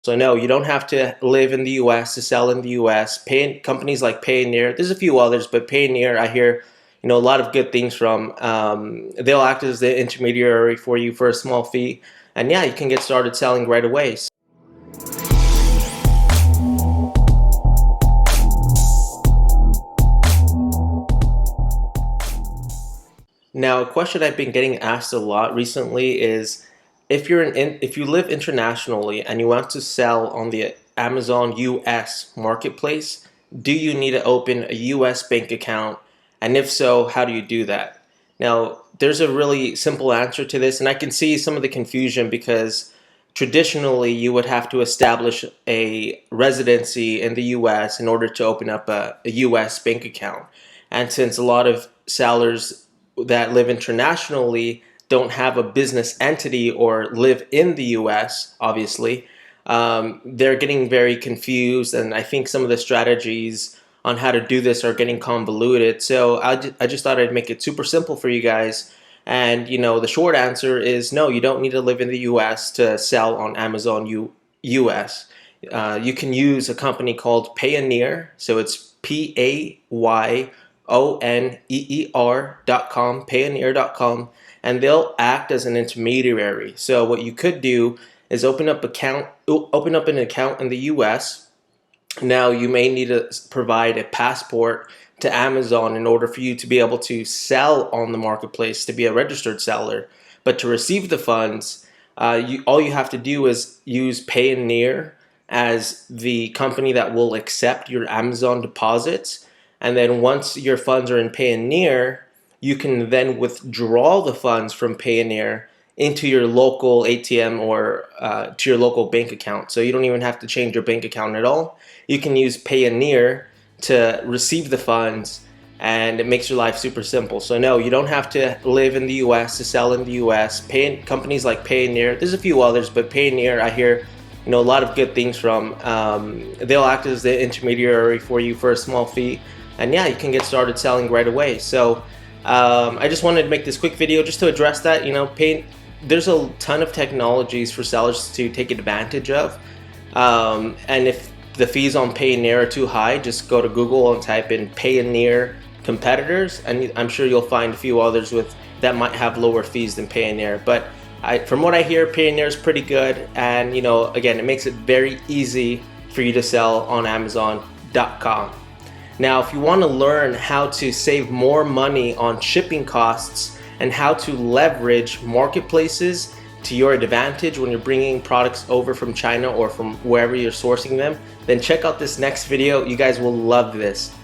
So no, you don't have to live in the US to sell in the US. Companies like Payoneer, there's a few others, but Payoneer, I hear, a lot of good things from. They'll act as the intermediary for you for a small fee, and yeah, you can get started selling right away. Now, a question I've been getting asked a lot recently is if you live internationally and you want to sell on the Amazon US marketplace, do you need to open a US bank account? And if so, how do you do that? Now, there's a really simple answer to this, and I can see some of the confusion because traditionally you would have to establish a residency in the US in order to open up a US bank account. And since a lot of sellers that live internationally don't have a business entity or live in the US, obviously, they're getting very confused. And I think some of the strategies on how to do this are getting convoluted. So I just thought I'd make it super simple for you guys. And, the short answer is no, you don't need to live in the US to sell on Amazon US. You can use a company called Payoneer. So it's Payoneer.com, Payoneer.com, and they'll act as an intermediary. So what you could do is open up an account in the US. Now you may need to provide a passport to Amazon in order for you to be able to sell on the marketplace, to be a registered seller. But to receive the funds, all you have to do is use Payoneer as the company that will accept your Amazon deposits. And then once your funds are in Payoneer, you can then withdraw the funds from Payoneer into your local ATM or to your local bank account. So you don't even have to change your bank account at all. You can use Payoneer to receive the funds, and it makes your life super simple. So no, you don't have to live in the US to sell in the US. Companies like Payoneer, there's a few others, but Payoneer, I hear, a lot of good things from. They'll act as the intermediary for you for a small fee. And yeah, you can get started selling right away. So I just wanted to make this quick video just to address that. There's a ton of technologies for sellers to take advantage of. And if the fees on Payoneer are too high, just go to Google and type in Payoneer competitors, and I'm sure you'll find a few others that might have lower fees than Payoneer. But from what I hear, Payoneer is pretty good, and again, it makes it very easy for you to sell on Amazon.com. Now, if you want to learn how to save more money on shipping costs and how to leverage marketplaces to your advantage when you're bringing products over from China or from wherever you're sourcing them, then check out this next video. You guys will love this.